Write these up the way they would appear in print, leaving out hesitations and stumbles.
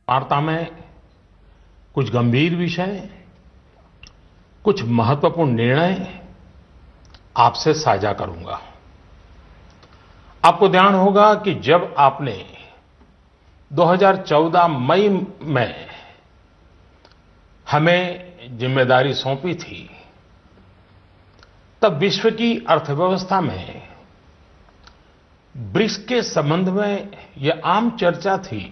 वार्ता में कुछ गंभीर विषय, कुछ महत्वपूर्ण निर्णय आपसे साझा करूंगा। आपको ध्यान होगा कि जब आपने 2014 मई में हमें जिम्मेदारी सौंपी थी, तब विश्व की अर्थव्यवस्था में ब्रिक्स के संबंध में यह आम चर्चा थी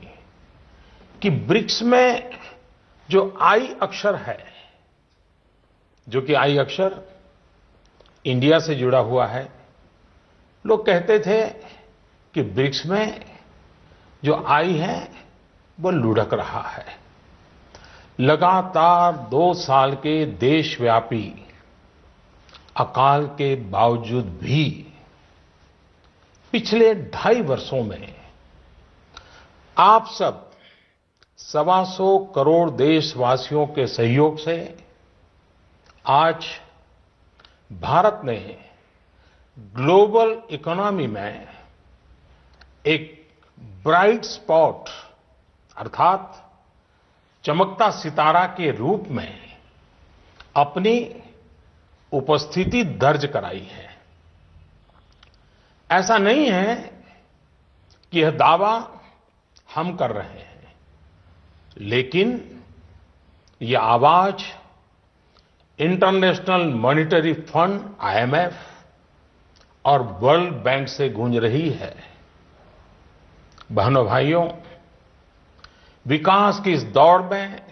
कि ब्रिक्स में जो आई अक्षर है, जो कि आई अक्षर इंडिया से जुड़ा हुआ है, लोग कहते थे कि ब्रिक्स में जो आई है वो लुढ़क रहा है। लगातार 2 साल के देशव्यापी अकाल के बावजूद भी पिछले 2.5 वर्षों में आप सब 125 करोड़ देशवासियों के सहयोग से आज भारत ने ग्लोबल इकोनॉमी में एक ब्राइट स्पॉट अर्थात चमकता सितारा के रूप में अपनी उपस्थिति दर्ज कराई है। ऐसा नहीं है कि यह दावा हम कर रहे हैं, लेकिन यह आवाज इंटरनेशनल मॉनिटरी फंड IMF और वर्ल्ड बैंक से गूंज रही है। बहनों भाइयों, विकास की इस दौड़ में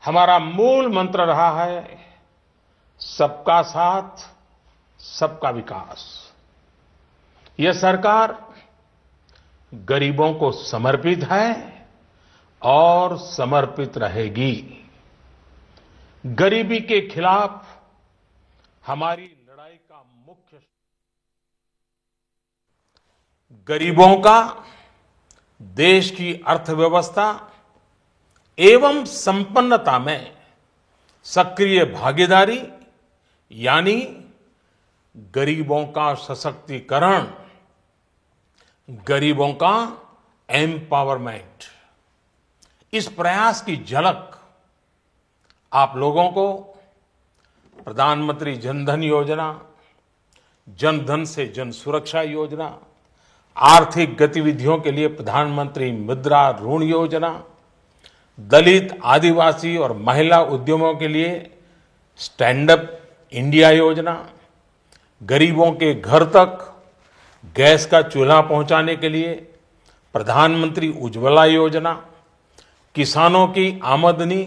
हमारा मूल मंत्र रहा है सबका साथ, सबका विकास। यह सरकार गरीबों को समर्पित है और समर्पित रहेगी। गरीबी के खिलाफ हमारी लड़ाई का मुख्य गरीबों का देश की अर्थव्यवस्था एवं संपन्नता में सक्रिय भागीदारी, यानी गरीबों का सशक्तिकरण, गरीबों का एम्पावरमेंट, इस प्रयास की झलक आप लोगों को प्रधानमंत्री जनधन योजना, जनधन से जन सुरक्षा योजना, आर्थिक गतिविधियों के लिए प्रधानमंत्री मुद्रा ऋण योजना, दलित, आदिवासी और महिला उद्यमों के लिए स्टैंड अप इंडिया योजना, गरीबों के घर तक गैस का चूल्हा पहुंचाने के लिए प्रधानमंत्री उज्ज्वला योजना, किसानों की आमदनी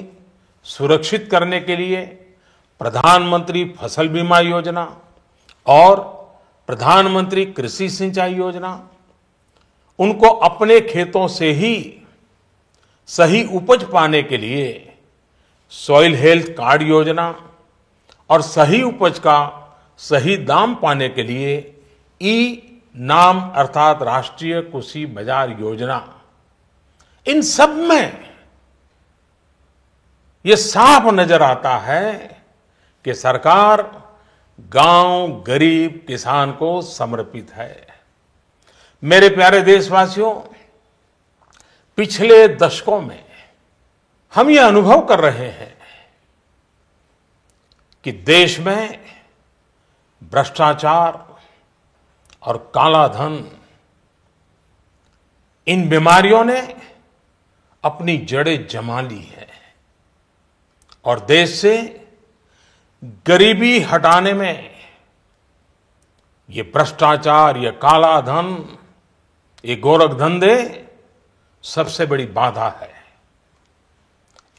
सुरक्षित करने के लिए प्रधानमंत्री फसल बीमा योजना और प्रधानमंत्री कृषि सिंचाई योजना, उनको अपने खेतों से ही सही उपज पाने के लिए सॉइल हेल्थ कार्ड योजना और सही उपज का सही दाम पाने के लिए नाम अर्थात राष्ट्रीय कृषि बाजार योजना। इन सब में यह साफ नजर आता है कि सरकार गांव, गरीब, किसान को समर्पित है। मेरे प्यारे देशवासियों, पिछले दशकों में हम ये अनुभव कर रहे हैं कि देश में भ्रष्टाचार और काला धन, इन बीमारियों ने अपनी जड़ें जमा ली है और देश से गरीबी हटाने में ये भ्रष्टाचार, ये काला धन, ये गोरख धंधे सबसे बड़ी बाधा है।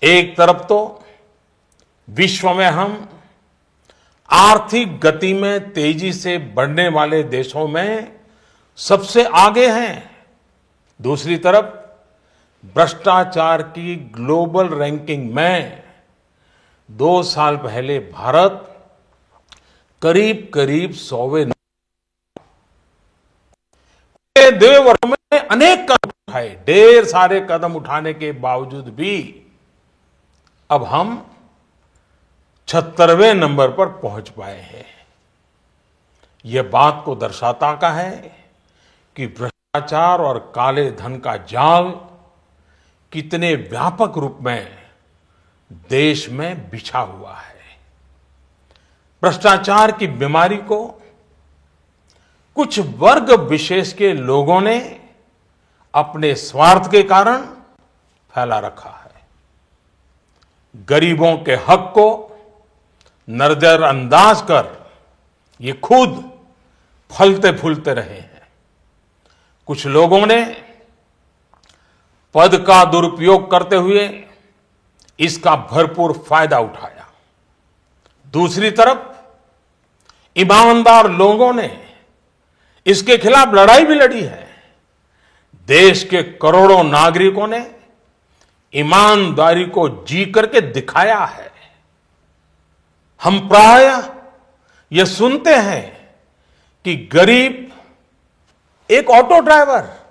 एक तरफ तो विश्व में हम आर्थिक गति में तेजी से बढ़ने वाले देशों में सबसे आगे हैं, दूसरी तरफ भ्रष्टाचार की ग्लोबल रैंकिंग में 2 साल पहले भारत करीब करीब 100वें। 2 वर्षों में अनेक कदम उठाए, ढेर सारे कदम उठाने के बावजूद भी अब हम 76वें नंबर पर पहुंच पाए हैं। यह बात को दर्शाता का है कि भ्रष्टाचार और काले धन का जाल कितने व्यापक रूप में देश में बिछा हुआ है। भ्रष्टाचार की बीमारी को कुछ वर्ग विशेष के लोगों ने अपने स्वार्थ के कारण फैला रखा है। गरीबों के हक को नजरअंदाज कर ये खुद फलते फूलते रहे हैं। कुछ लोगों ने पद का दुरुपयोग करते हुए इसका भरपूर फायदा उठाया। दूसरी तरफ ईमानदार लोगों ने इसके खिलाफ लड़ाई भी लड़ी है। देश के करोड़ों नागरिकों ने ईमानदारी को जी करके दिखाया है। हम प्रायः यह सुनते हैं कि गरीब एक ऑटो ड्राइवर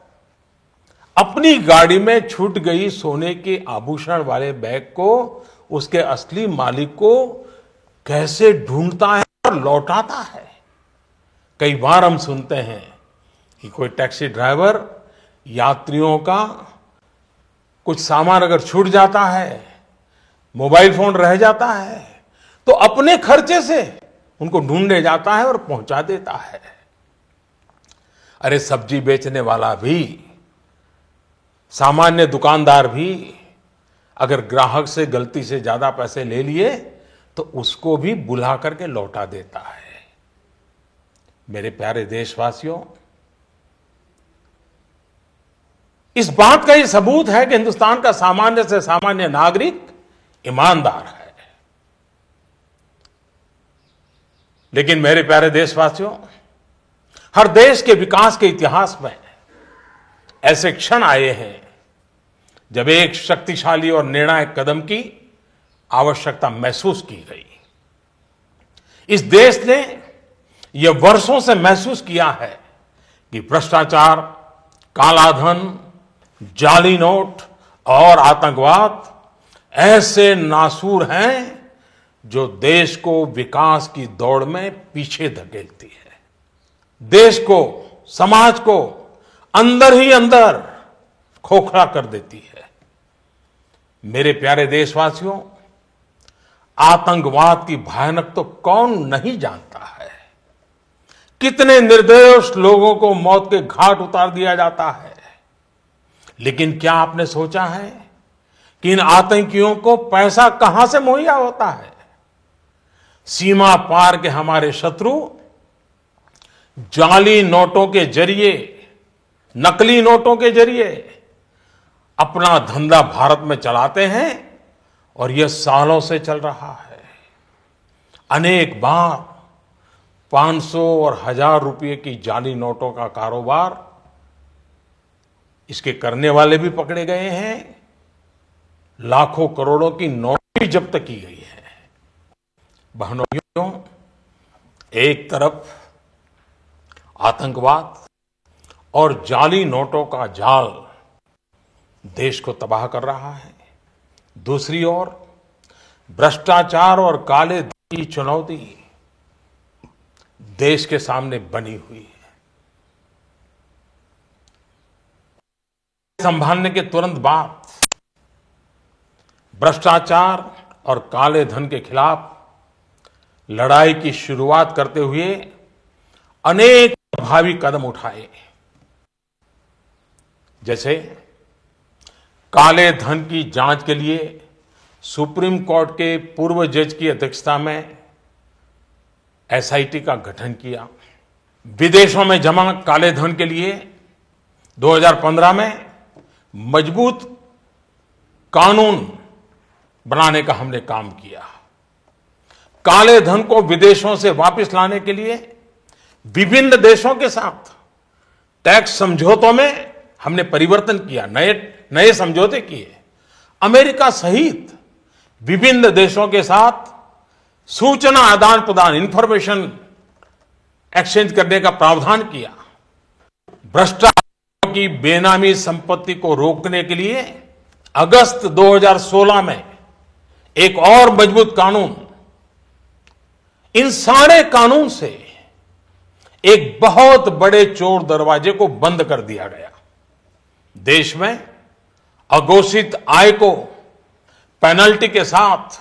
अपनी गाड़ी में छूट गई सोने के आभूषण वाले बैग को उसके असली मालिक को कैसे ढूंढता है और लौटाता है। कई बार हम सुनते हैं कि कोई टैक्सी ड्राइवर यात्रियों का कुछ सामान अगर छूट जाता है, मोबाइल फोन रह जाता है, तो अपने खर्चे से उनको ढूंढने जाता है और पहुंचा देता है। अरे सब्जी बेचने वाला भी, सामान्य दुकानदार भी अगर ग्राहक से गलती से ज्यादा पैसे ले लिए तो उसको भी बुला करके लौटा देता है। मेरे प्यारे देशवासियों, इस बात का ये सबूत है कि हिंदुस्तान का सामान्य से सामान्य नागरिक ईमानदार है। लेकिन मेरे प्यारे देशवासियों, हर देश के विकास के इतिहास में ऐसे क्षण आए हैं जब एक शक्तिशाली और निर्णायक कदम की आवश्यकता महसूस की गई। इस देश ने यह वर्षों से महसूस किया है कि भ्रष्टाचार, कालाधन, जाली नोट और आतंकवाद ऐसे नासूर हैं जो देश को विकास की दौड़ में पीछे धकेलती है, देश को, समाज को अंदर ही अंदर खोखला कर देती है। मेरे प्यारे देशवासियों, आतंकवाद की भयानक तो कौन नहीं जानता है। कितने निर्दोष लोगों को मौत के घाट उतार दिया जाता है। लेकिन क्या आपने सोचा है कि इन आतंकियों को पैसा कहां से मुहैया होता है? सीमा पार के हमारे शत्रु जाली नोटों के जरिए, नकली नोटों के जरिए अपना धंधा भारत में चलाते हैं और यह सालों से चल रहा है। अनेक बार 500 और 1000 रुपए की जाली नोटों का कारोबार इसके करने वाले भी पकड़े गए हैं। लाखों करोड़ों की नोट भी जब्त की गई है। बहनों, एक तरफ आतंकवाद और जाली नोटों का जाल देश को तबाह कर रहा है, दूसरी ओर भ्रष्टाचार और काले धन की चुनौती देश के सामने बनी हुई है। संभालने के तुरंत बाद भ्रष्टाचार और काले धन के खिलाफ लड़ाई की शुरुआत करते हुए अनेक प्रभावी कदम उठाए। जैसे काले धन की जांच के लिए सुप्रीम कोर्ट के पूर्व जज की अध्यक्षता में एसआईटी का गठन किया। विदेशों में जमा काले धन के लिए 2015 में मजबूत कानून बनाने का हमने काम किया। काले धन को विदेशों से वापस लाने के लिए विभिन्न देशों के साथ टैक्स समझौतों में हमने परिवर्तन किया, नए समझौते किए। अमेरिका सहित विभिन्न देशों के साथ सूचना आदान प्रदान, इंफॉर्मेशन एक्सचेंज करने का प्रावधान किया। भ्रष्टाचार की बेनामी संपत्ति को रोकने के लिए अगस्त 2016 में एक और मजबूत कानून, इन सारे कानून से एक बहुत बड़े चोर दरवाजे को बंद कर दिया गया। देश में अघोषित आय को पेनल्टी के साथ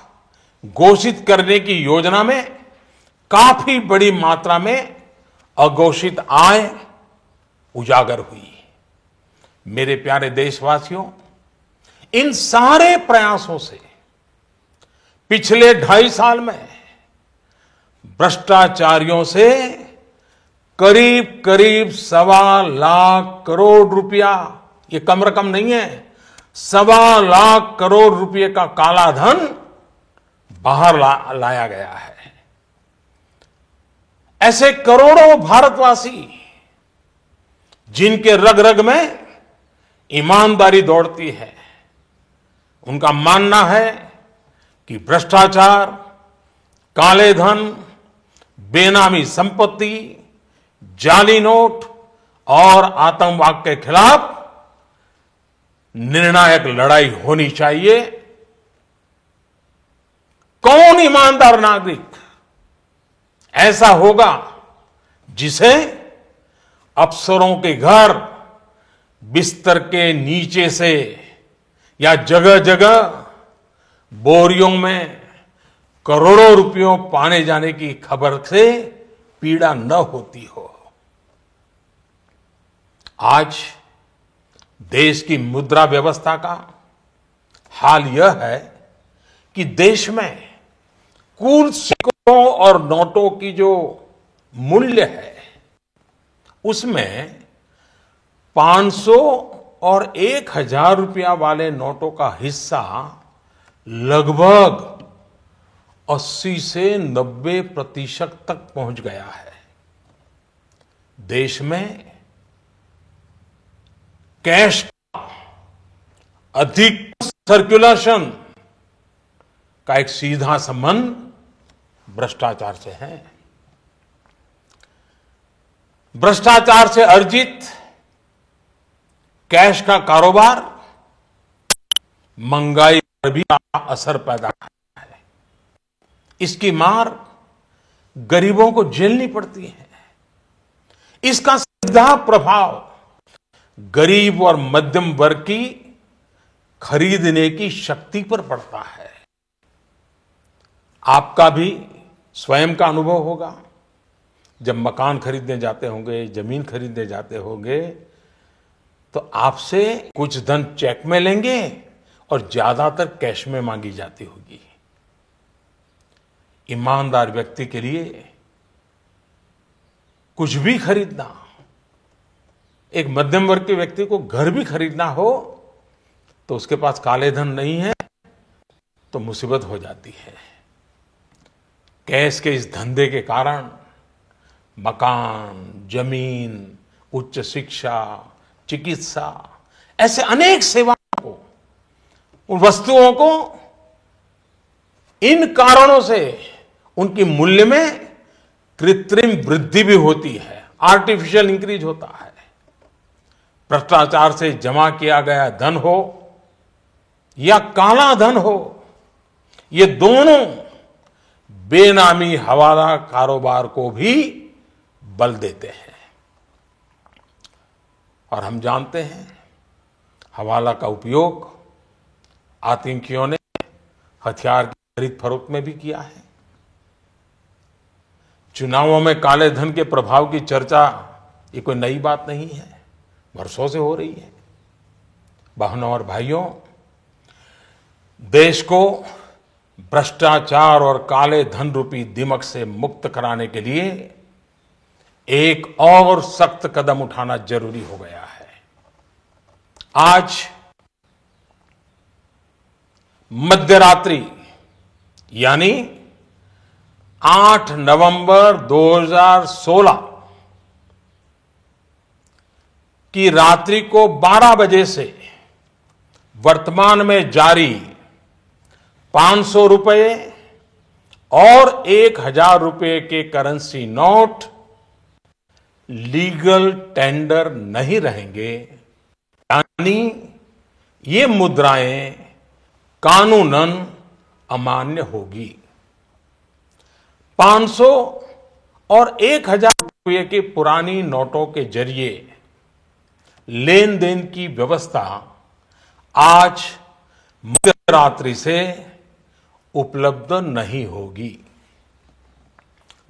घोषित करने की योजना में काफी बड़ी मात्रा में अघोषित आय उजागर हुई। मेरे प्यारे देशवासियों, इन सारे प्रयासों से पिछले 2.5 साल में भ्रष्टाचारियों से करीब करीब 1.25 लाख करोड़ रुपया, ये कम रकम नहीं है, 1.25 लाख करोड़ रुपए का काला धन बाहर लाया गया है। ऐसे करोड़ों भारतवासी जिनके रग रग में ईमानदारी दौड़ती है, उनका मानना है कि भ्रष्टाचार, काले धन, बेनामी संपत्ति, जाली नोट और आतंकवाद के खिलाफ निर्णायक लड़ाई होनी चाहिए। कौन ईमानदार नागरिक ऐसा होगा जिसे अफसरों के घर बिस्तर के नीचे से या जगह जगह बोरियों में करोड़ों रुपयों पाने जाने की खबर से पीड़ा न होती हो। आज देश की मुद्रा व्यवस्था का हाल यह है कि देश में कुल सिक्कों और नोटों की जो मूल्य है उसमें 500 और 1000 रुपया वाले नोटों का हिस्सा लगभग 80 से 90% तक पहुंच गया है। देश में कैश का अधिक सर्कुलेशन का एक सीधा संबंध भ्रष्टाचार से है। भ्रष्टाचार से अर्जित कैश का कारोबार महंगाई पर भी असर पैदा करता है। इसकी मार गरीबों को झेलनी पड़ती है। इसका सीधा प्रभाव गरीब और मध्यम वर्ग की खरीदने की शक्ति पर पड़ता है। आपका भी स्वयं का अनुभव होगा। जब मकान खरीदने जाते होंगे, जमीन खरीदने जाते होंगे, तो आपसे कुछ धन चेक में लेंगे और ज्यादातर कैश में मांगी जाती होगी। ईमानदार व्यक्ति के लिए कुछ भी खरीदना, एक मध्यम वर्ग के व्यक्ति को घर भी खरीदना हो तो उसके पास काले धन नहीं है तो मुसीबत हो जाती है। कैश के इस धंधे के कारण मकान, जमीन, उच्च शिक्षा, चिकित्सा, ऐसे अनेक सेवाओं को, उन वस्तुओं को इन कारणों से उनकी मूल्य में कृत्रिम वृद्धि भी होती है, आर्टिफिशियल इंक्रीज होता है। भ्रष्टाचार से जमा किया गया धन हो या काला धन हो, ये दोनों बेनामी हवाला कारोबार को भी बल देते हैं। और हम जानते हैं हवाला का उपयोग आतंकियों ने हथियार की खरीद फरोख्त में भी किया है। चुनावों में काले धन के प्रभाव की चर्चा ये कोई नई बात नहीं है, वर्षों से हो रही है। बहनों और भाइयों, देश को भ्रष्टाचार और काले धन रूपी दिमक से मुक्त कराने के लिए एक और सख्त कदम उठाना जरूरी हो गया है। आज मध्यरात्रि यानी 8 नवंबर 2016 की रात्रि को 12 बजे से वर्तमान में जारी 500 रुपए और 1000 रुपए के करेंसी नोट लीगल टेंडर नहीं रहेंगे, यानी ये मुद्राएं कानूनन अमान्य होगी। 500 और 1000 रुपये की पुरानी नोटों के जरिए लेन देन की व्यवस्था आज मध्यरात्रि से उपलब्ध नहीं होगी।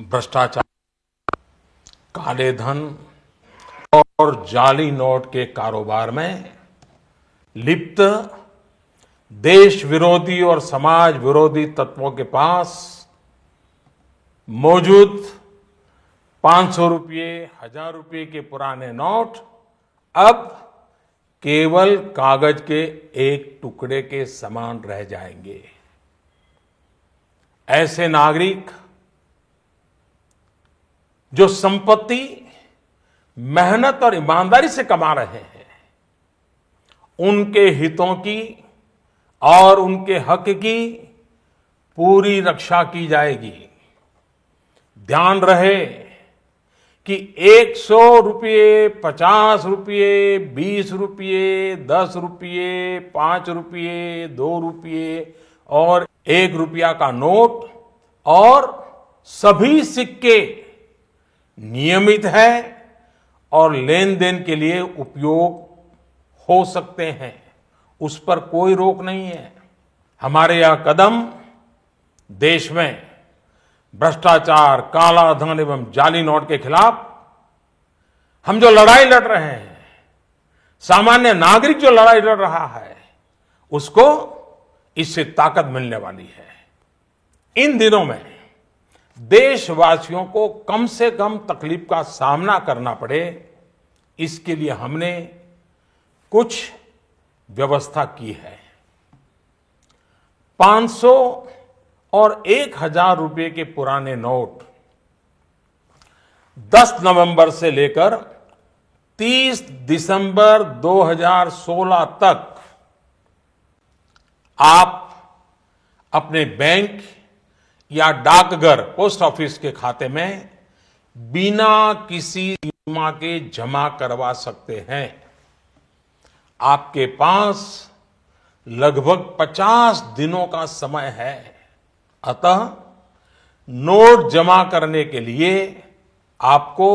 भ्रष्टाचार, काले धन और जाली नोट के कारोबार में लिप्त देश विरोधी और समाज विरोधी तत्वों के पास मौजूद 500 रुपये, 1000 रुपये के पुराने नोट अब केवल कागज के एक टुकड़े के समान रह जाएंगे। ऐसे नागरिक जो संपत्ति मेहनत और ईमानदारी से कमा रहे हैं, उनके हितों की और उनके हक की पूरी रक्षा की जाएगी। ध्यान रहे कि 100 रुपये, 50 रुपये, 20 रुपये, 10 रुपये, 5 रुपये, 2 रुपये और 1 रुपया का नोट और सभी सिक्के नियमित है और लेन देन के लिए उपयोग हो सकते हैं, उस पर कोई रोक नहीं है। हमारे यह कदम देश में भ्रष्टाचार, काला धन एवं जाली नोट के खिलाफ हम जो लड़ाई लड़ रहे हैं, सामान्य नागरिक जो लड़ाई लड़ रहा है, उसको इससे ताकत मिलने वाली है। इन दिनों में देशवासियों को कम से कम तकलीफ का सामना करना पड़े, इसके लिए हमने कुछ व्यवस्था की है। 500 और 1000 रुपये के पुराने नोट 10 नवंबर से लेकर 30 दिसंबर 2016 तक आप अपने बैंक या डाकघर, पोस्ट ऑफिस के खाते में बिना किसी सीमा के जमा करवा सकते हैं। आपके पास लगभग 50 दिनों का समय है। अतः नोट जमा करने के लिए आपको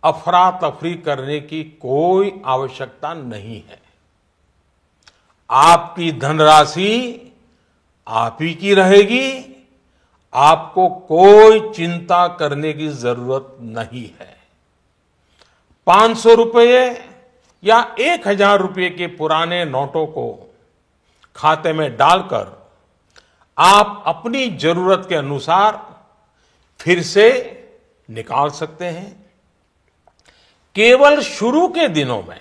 अफरा तफरी करने की कोई आवश्यकता नहीं है। आपकी धनराशि आप ही की रहेगी, आपको कोई चिंता करने की जरूरत नहीं है। 500 रुपये या 1000 रुपये के पुराने नोटों को खाते में डालकर आप अपनी जरूरत के अनुसार फिर से निकाल सकते हैं। केवल शुरू के दिनों में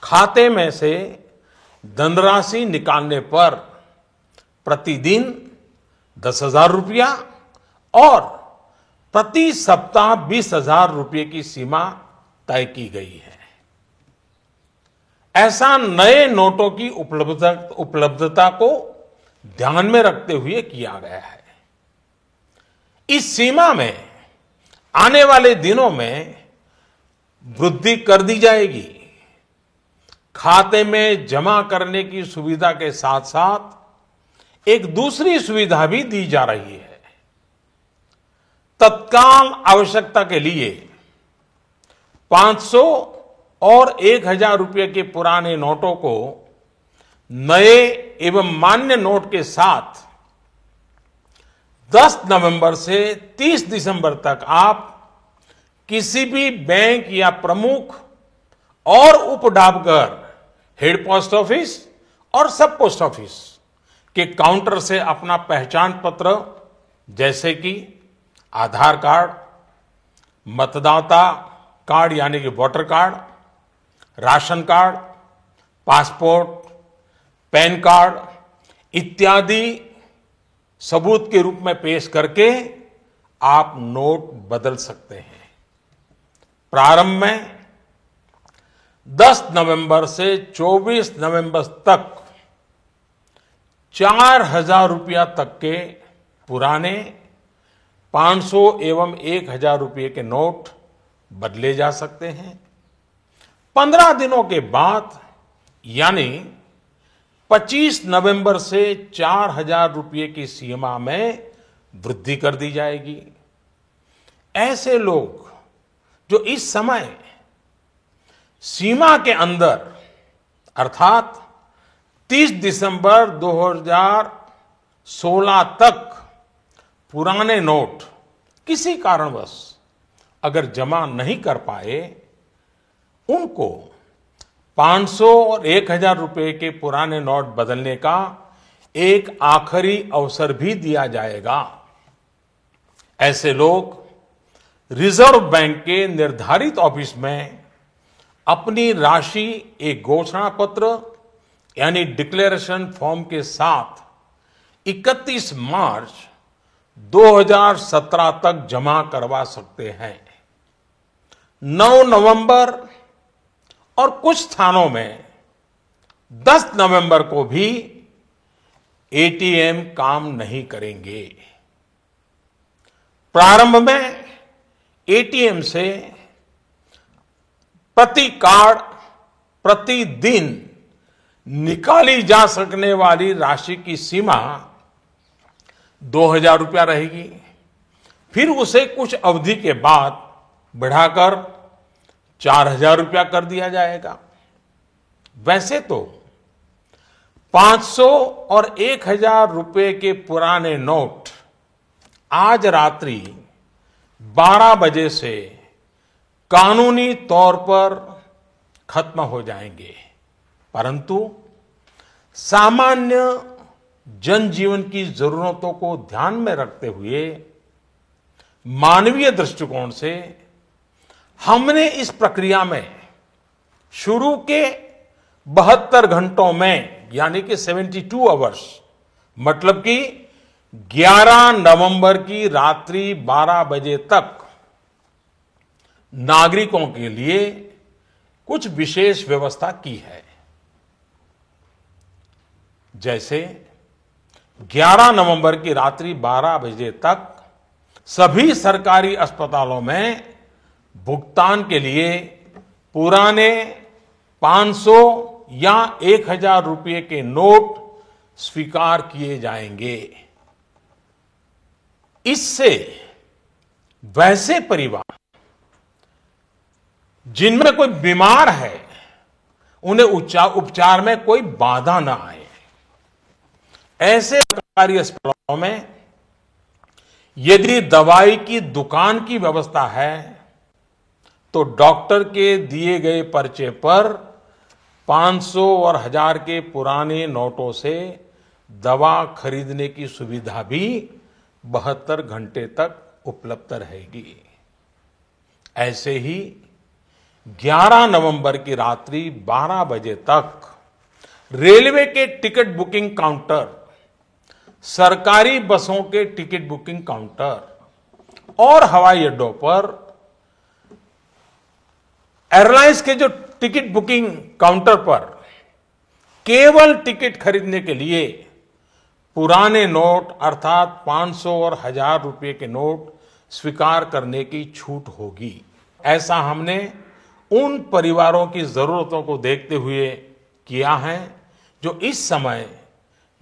खाते में से धनराशि निकालने पर प्रतिदिन 10,000 रुपया और प्रति सप्ताह 20,000 रुपये की सीमा तय की गई है। ऐसा नए नोटों की उपलब्धता को ध्यान में रखते हुए किया गया है। इस सीमा में आने वाले दिनों में वृद्धि कर दी जाएगी। खाते में जमा करने की सुविधा के साथ साथ एक दूसरी सुविधा भी दी जा रही है। तत्काल आवश्यकता के लिए 500 और 1000 रुपये के पुराने नोटों को नए एवं मान्य नोट के साथ 10 नवंबर से 30 दिसंबर तक आप किसी भी बैंक या प्रमुख और उप डाकघर, हेड पोस्ट ऑफिस और सब पोस्ट ऑफिस के काउंटर से अपना पहचान पत्र जैसे कि आधार कार्ड, मतदाता कार्ड यानी कि voter card, ration card, passport, pan card इत्यादि सबूत के रूप में पेश करके आप नोट बदल सकते हैं। प्रारंभ में 10 नवंबर से 24 नवंबर तक 4,000 रुपया तक के पुराने 500 एवं 1,000 रुपये के नोट बदले जा सकते हैं। 15 दिनों के बाद यानी 25 नवंबर से 4,000 रुपये की सीमा में वृद्धि कर दी जाएगी। ऐसे लोग जो इस समय सीमा के अंदर अर्थात 30 दिसंबर 2016 तक पुराने नोट किसी कारणवश अगर जमा नहीं कर पाए, उनको 500 और 1000 रुपए के पुराने नोट बदलने का एक आखिरी अवसर भी दिया जाएगा। ऐसे लोग रिजर्व बैंक के निर्धारित ऑफिस में अपनी राशि एक घोषणा पत्र यानी डिक्लेरेशन फॉर्म के साथ 31 मार्च 2017 तक जमा करवा सकते हैं। 9 नवंबर और कुछ स्थानों में 10 नवंबर को भी एटीएम काम नहीं करेंगे। प्रारंभ में एटीएम से प्रति कार्ड प्रतिदिन निकाली जा सकने वाली राशि की सीमा 2000 रुपया रहेगी। फिर उसे कुछ अवधि के बाद बढ़ाकर 4000 रुपया कर दिया जाएगा। वैसे तो 500 और 1000 रुपए के पुराने नोट आज रात्रि 12 बजे से कानूनी तौर पर खत्म हो जाएंगे, परंतु सामान्य जनजीवन की जरूरतों को ध्यान में रखते हुए मानवीय दृष्टिकोण से हमने इस प्रक्रिया में शुरू के 72 घंटों में यानी कि 72 आवर्स मतलब कि 11 नवंबर की रात्रि 12 बजे तक नागरिकों के लिए कुछ विशेष व्यवस्था की है। जैसे 11 नवंबर की रात्रि 12 बजे तक सभी सरकारी अस्पतालों में भुगतान के लिए पुराने 500 या 1000 रुपये के नोट स्वीकार किए जाएंगे। इससे वैसे परिवार जिनमें कोई बीमार है उन्हें उपचार में कोई बाधा ना आए। ऐसे सरकारी अस्पतालों में यदि दवाई की दुकान की व्यवस्था है तो डॉक्टर के दिए गए पर्चे पर 500 और 1000 के पुराने नोटों से दवा खरीदने की सुविधा भी 72 घंटे तक उपलब्ध रहेगी। ऐसे ही 11 नवंबर की रात्रि 12 बजे तक रेलवे के टिकट बुकिंग काउंटर, सरकारी बसों के टिकट बुकिंग काउंटर और हवाई अड्डों पर एयरलाइंस के जो टिकट बुकिंग काउंटर पर केवल टिकट खरीदने के लिए पुराने नोट अर्थात 500 और 1000 रुपये के नोट स्वीकार करने की छूट होगी। ऐसा हमने उन परिवारों की जरूरतों को देखते हुए किया है जो इस समय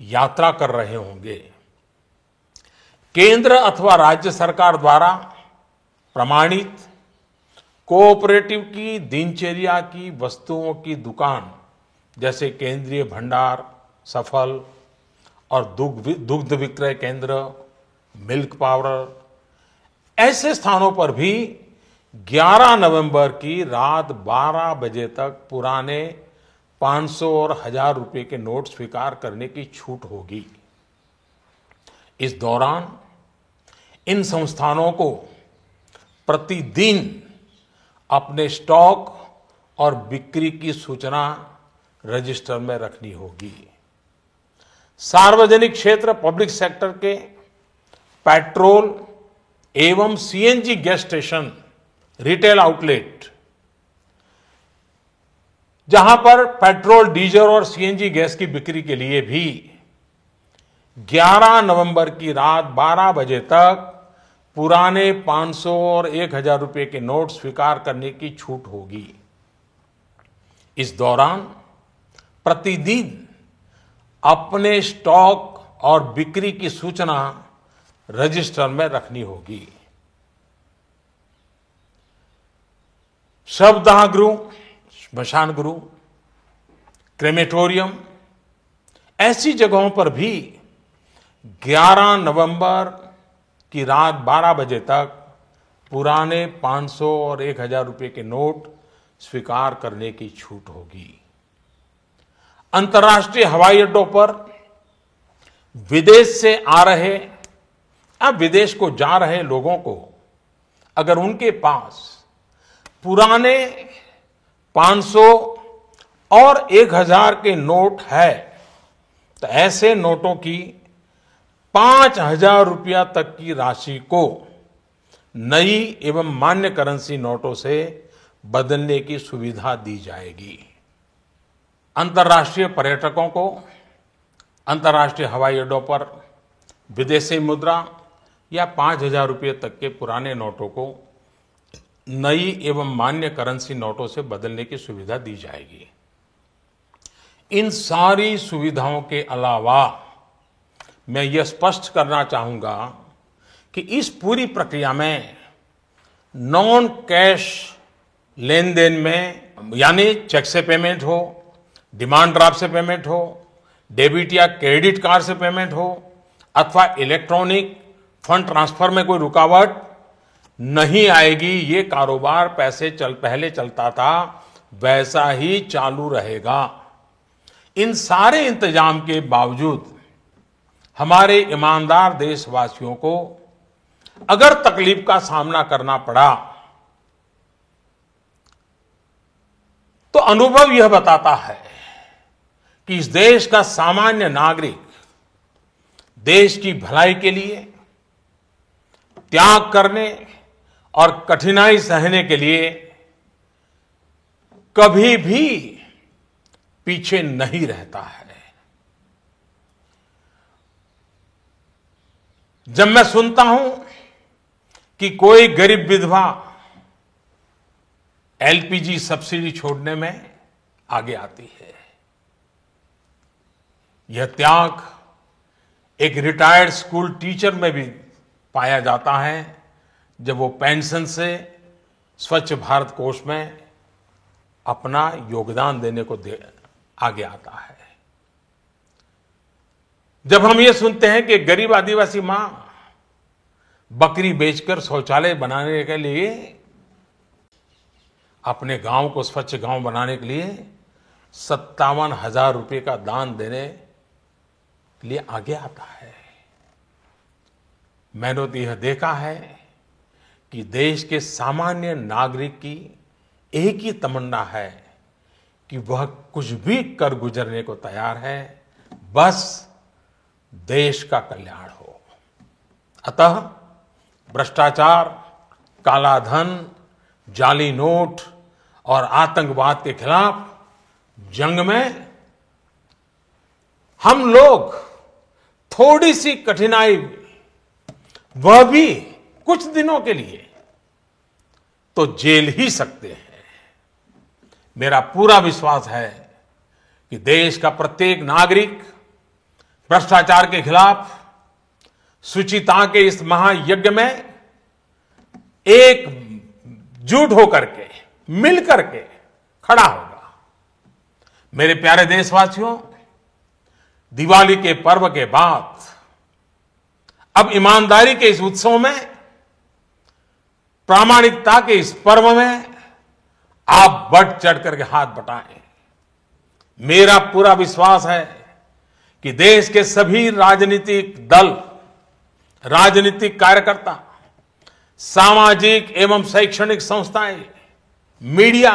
यात्रा कर रहे होंगे। केंद्र अथवा राज्य सरकार द्वारा प्रमाणित कोऑपरेटिव की दिनचर्या की वस्तुओं की दुकान जैसे केंद्रीय भंडार, सफल और दुग्ध विक्रय केंद्र, मिल्क पाउडर, ऐसे स्थानों पर भी 11 नवंबर की रात 12 बजे तक पुराने 500 और 1000 रुपये के नोट स्वीकार करने की छूट होगी। इस दौरान इन संस्थानों को प्रतिदिन अपने स्टॉक और बिक्री की सूचना रजिस्टर में रखनी होगी। सार्वजनिक क्षेत्र पब्लिक सेक्टर के पेट्रोल एवं CNG gas station, retail outlet, जहां पर पेट्रोल, डीजल और सीएनजी गैस की बिक्री के लिए भी 11 नवंबर की रात 12 बजे तक पुराने 500 और 1000 रुपये के नोट स्वीकार करने की छूट होगी। इस दौरान प्रतिदिन अपने स्टॉक और बिक्री की सूचना रजिस्टर में रखनी होगी। शवदाह गृह, स्मशान गृह, क्रेमेटोरियम, ऐसी जगहों पर भी 11 नवंबर की रात 12 बजे तक पुराने 500 और 1000 रुपए के नोट स्वीकार करने की छूट होगी। अंतर्राष्ट्रीय हवाई अड्डों पर विदेश से आ रहे, अब विदेश को जा रहे लोगों को अगर उनके पास पुराने 500 और 1000 के नोट है तो ऐसे नोटों की 5000 रुपया तक की राशि को नई एवं मान्य करेंसी नोटों से बदलने की सुविधा दी जाएगी। अंतर्राष्ट्रीय पर्यटकों को अंतर्राष्ट्रीय हवाई अड्डों पर विदेशी मुद्रा या 5000 रुपये तक के पुराने नोटों को नई एवं मान्य करेंसी नोटों से बदलने की सुविधा दी जाएगी। इन सारी सुविधाओं के अलावा मैं यह स्पष्ट करना चाहूंगा कि इस पूरी प्रक्रिया में नॉन कैश लेन देन में, यानी चेक से पेमेंट हो, डिमांड ड्राफ्ट से पेमेंट हो, डेबिट या क्रेडिट कार्ड से पेमेंट हो अथवा इलेक्ट्रॉनिक फंड ट्रांसफर में कोई रुकावट नहीं आएगी। ये कारोबार पहले चलता था वैसा ही चालू रहेगा। इन सारे इंतजाम के बावजूद हमारे ईमानदार देशवासियों को अगर तकलीफ का सामना करना पड़ा तो अनुभव यह बताता है कि इस देश का सामान्य नागरिक देश की भलाई के लिए त्याग करने और कठिनाई सहने के लिए कभी भी पीछे नहीं रहता है। जब मैं सुनता हूं कि कोई गरीब विधवा एलपीजी सब्सिडी छोड़ने में आगे आती है, यह त्याग एक रिटायर्ड स्कूल टीचर में भी पाया जाता है जब वो पेंशन से स्वच्छ भारत कोष में अपना योगदान देने को आगे आता है। जब हम ये सुनते हैं कि गरीब आदिवासी मां बकरी बेचकर शौचालय बनाने के लिए, अपने गांव को स्वच्छ गांव बनाने के लिए 57,000 रुपये का दान देने के लिए आगे आता है। मैंने तो यह देखा है कि देश के सामान्य नागरिक की एक ही तमन्ना है कि वह कुछ भी कर गुजरने को तैयार है, बस देश का कल्याण हो। अतः भ्रष्टाचार, काला धन, जाली नोट और आतंकवाद के खिलाफ जंग में हम लोग थोड़ी सी कठिनाई, वह भी कुछ दिनों के लिए, तो झेल ही सकते हैं। मेरा पूरा विश्वास है कि देश का प्रत्येक नागरिक भ्रष्टाचार के खिलाफ शुचिता के इस महायज्ञ में एकजुट होकर के, मिल करके खड़ा होगा। मेरे प्यारे देशवासियों, दिवाली के पर्व के बाद अब ईमानदारी के इस उत्सव में, प्रामाणिकता के इस पर्व में आप बढ़ चढ़ करके हाथ बटाएं। मेरा पूरा विश्वास है कि देश के सभी राजनीतिक दल, राजनीतिक कार्यकर्ता, सामाजिक एवं शैक्षणिक संस्थाएं, मीडिया,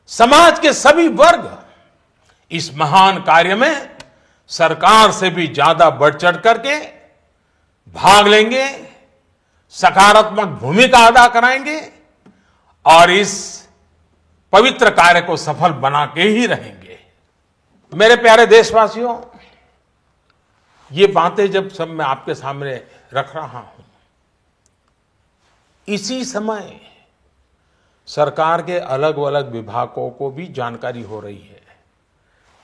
समाज के सभी वर्ग इस महान कार्य में सरकार से भी ज्यादा बढ़ चढ़ करके भाग लेंगे, सकारात्मक भूमिका अदा कराएंगे और इस पवित्र कार्य को सफल बना के ही रहेंगे। मेरे प्यारे देशवासियों, ये बातें जब सब मैं आपके सामने रख रहा हूं, इसी समय सरकार के अलग अलग विभागों को भी जानकारी हो रही है।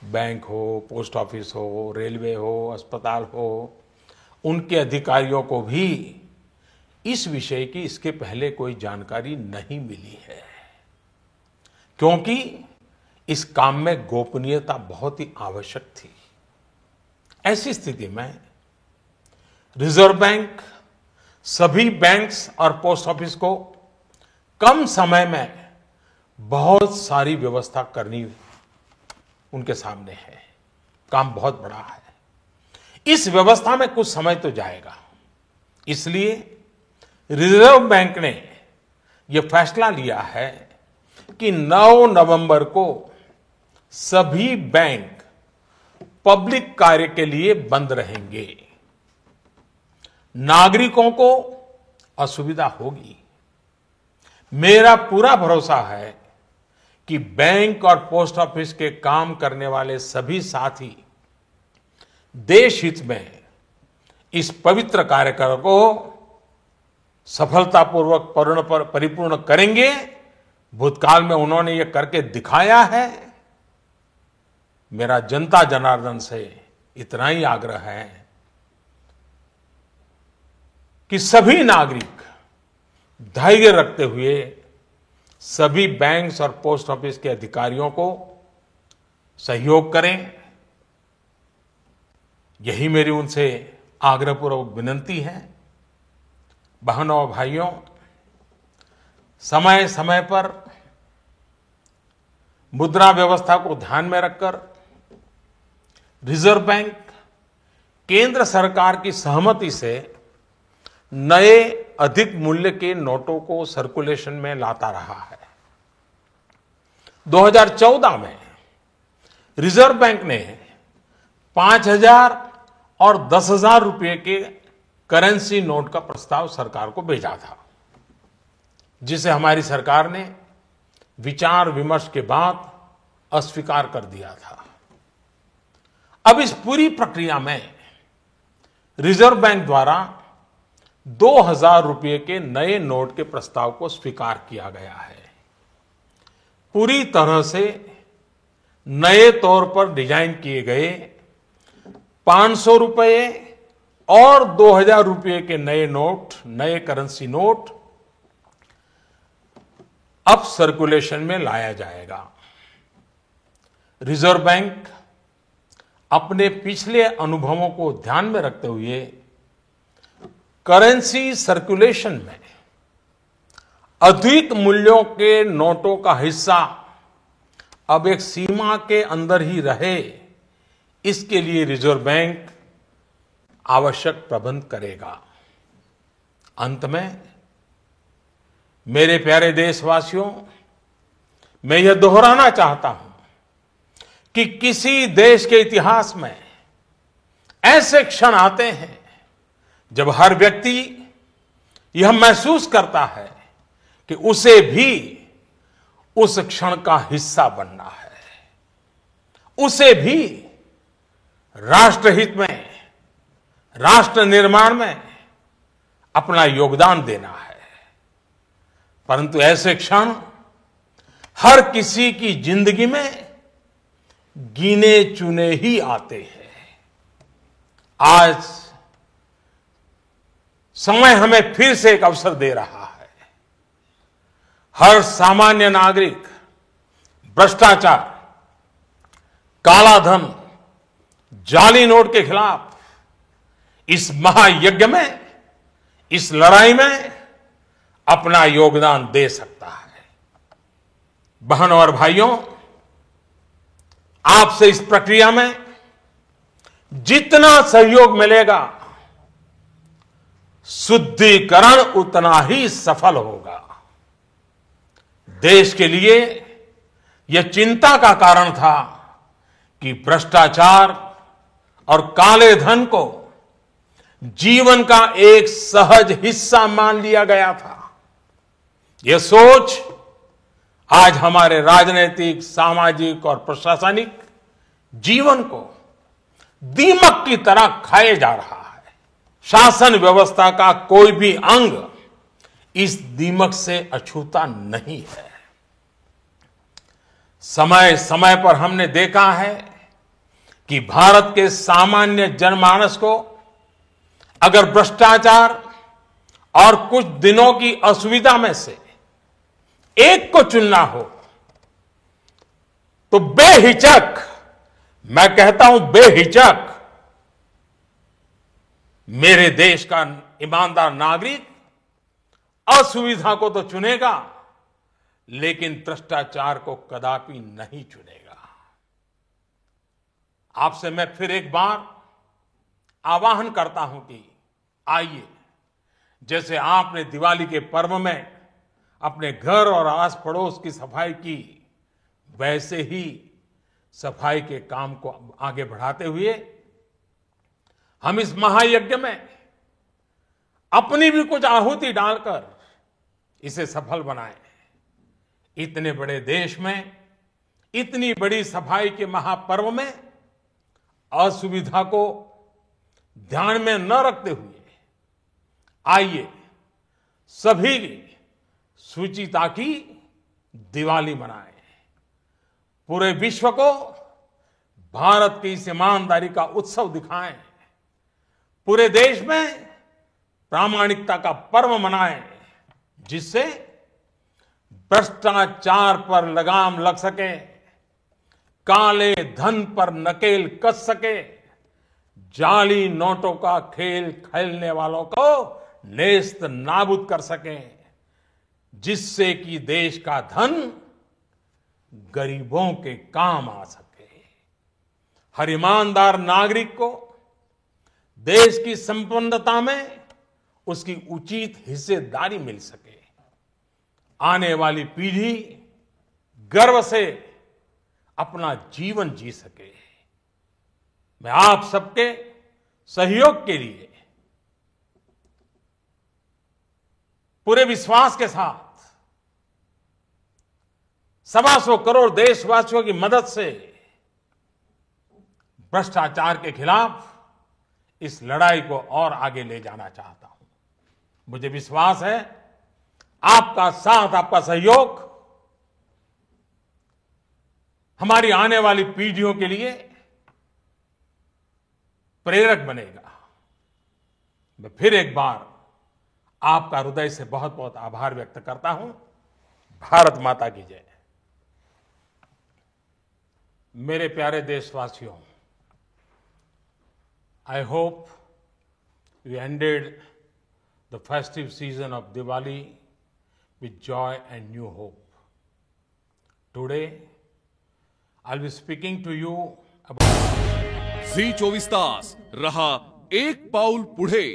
बैंक हो, पोस्ट ऑफिस हो, रेलवे हो, अस्पताल हो, उनके अधिकारियों को भी इस विषय की इसके पहले कोई जानकारी नहीं मिली है, क्योंकि इस काम में गोपनीयता बहुत ही आवश्यक थी। ऐसी स्थिति में रिजर्व बैंक सभी बैंक्स और पोस्ट ऑफिस को कम समय में बहुत सारी व्यवस्था करनी उनके सामने है। काम बहुत बड़ा है। इस व्यवस्था में कुछ समय तो जाएगा। इसलिए रिजर्व बैंक ने यह फैसला लिया है कि 9 नवंबर को सभी बैंक पब्लिक कार्य के लिए बंद रहेंगे। नागरिकों को असुविधा होगी। मेरा पूरा भरोसा है कि बैंक और पोस्ट ऑफिस के काम करने वाले सभी साथी देश हित में इस पवित्र कार्यक्रम को सफलतापूर्वक परिपूर्ण करेंगे। भूतकाल में उन्होंने ये करके दिखाया है। मेरा जनता जनार्दन से इतना ही आग्रह है कि सभी नागरिक धैर्य रखते हुए सभी बैंक्स और पोस्ट ऑफिस के अधिकारियों को सहयोग करें। यही मेरी उनसे आग्रहपूर्वक विनती है। बहनों और भाइयों, समय समय पर मुद्रा व्यवस्था को ध्यान में रखकर रिजर्व बैंक केंद्र सरकार की सहमति से नए अधिक मूल्य के नोटों को सर्कुलेशन में लाता रहा है। 2014 में रिजर्व बैंक ने 5,000 और 10,000 रुपए के करेंसी नोट का प्रस्ताव सरकार को भेजा था, जिसे हमारी सरकार ने विचार विमर्श के बाद अस्वीकार कर दिया था। अब इस पूरी प्रक्रिया में रिजर्व बैंक द्वारा 2,000 रुपए के नए नोट के प्रस्ताव को स्वीकार किया गया है। पूरी तरह से नए तौर पर डिजाइन किए गए 500 रुपए और 2,000 रुपए के नए नोट, नए करेंसी नोट अब सर्कुलेशन में लाया जाएगा। रिजर्व बैंक अपने पिछले अनुभवों को ध्यान में रखते हुए करेंसी सर्कुलेशन में अधिक मूल्यों के नोटों का हिस्सा अब एक सीमा के अंदर ही रहे, इसके लिए रिजर्व बैंक आवश्यक प्रबंध करेगा। अंत में मेरे प्यारे देशवासियों, मैं यह दोहराना चाहता हूं कि किसी देश के इतिहास में ऐसे क्षण आते हैं जब हर व्यक्ति यह महसूस करता है कि उसे भी उस क्षण का हिस्सा बनना है, उसे भी राष्ट्रहित में, राष्ट्र निर्माण में अपना योगदान देना है। परंतु ऐसे क्षण हर किसी की जिंदगी में गिने चुने ही आते हैं। आज समय हमें फिर से एक अवसर दे रहा है। हर सामान्य नागरिक भ्रष्टाचार, काला धन, जाली नोट के खिलाफ इस महायज्ञ में, इस लड़ाई में अपना योगदान दे सकता है। बहनों और भाइयों, आपसे इस प्रक्रिया में जितना सहयोग मिलेगा, शुद्धिकरण उतना ही सफल होगा। देश के लिए यह चिंता का कारण था कि भ्रष्टाचार और काले धन को जीवन का एक सहज हिस्सा मान लिया गया था। यह सोच आज हमारे राजनीतिक, सामाजिक और प्रशासनिक जीवन को दीमक की तरह खाए जा रहा है। शासन व्यवस्था का कोई भी अंग इस दीमक से अछूता नहीं है। समय समय पर हमने देखा है कि भारत के सामान्य जनमानस को अगर भ्रष्टाचार और कुछ दिनों की असुविधा में से एक को चुनना हो तो बेहिचक, मैं कहता हूं बेहिचक, मेरे देश का ईमानदार नागरिक असुविधा को तो चुनेगा, लेकिन भ्रष्टाचार को कदापि नहीं चुनेगा। आपसे मैं फिर एक बार आह्वान करता हूं कि आइए, जैसे आपने दिवाली के पर्व में अपने घर और आस पड़ोस की सफाई की, वैसे ही सफाई के काम को आगे बढ़ाते हुए हम इस महायज्ञ में अपनी भी कुछ आहुति डालकर इसे सफल बनाएं। इतने बड़े देश में इतनी बड़ी सफाई के महापर्व में असुविधा को ध्यान में न रखते हुए आइए सभी शुचिता की दिवाली मनाएं। पूरे विश्व को भारत की इस ईमानदारी का उत्सव दिखाएं। पूरे देश में प्रामाणिकता का पर्व मनाएं, जिससे भ्रष्टाचार पर लगाम लग सके, काले धन पर नकेल कस सके, जाली नोटों का खेल खेलने वालों को नेस्त नाबूद कर सके, जिससे कि देश का धन गरीबों के काम आ सके। हर ईमानदार नागरिक को देश की संपन्नता में उसकी उचित हिस्सेदारी मिल सके। आने वाली पीढ़ी गर्व से अपना जीवन जी सके। मैं आप सबके सहयोग के लिए पूरे विश्वास के साथ 125 करोड़ देशवासियों की मदद से भ्रष्टाचार के खिलाफ इस लड़ाई को और आगे ले जाना चाहता हूं। मुझे विश्वास है आपका साथ, आपका सहयोग हमारी आने वाली पीढ़ियों के लिए प्रेरक बनेगा। मैं फिर एक बार आपका हृदय से बहुत बहुत आभार व्यक्त करता हूं। भारत माता की जय। मेरे प्यारे देशवासियों, I hope we ended the festive season of Diwali with joy and new hope. Today, I'll be speaking to you about झी 24 तास रहा एक पाऊल पुढे।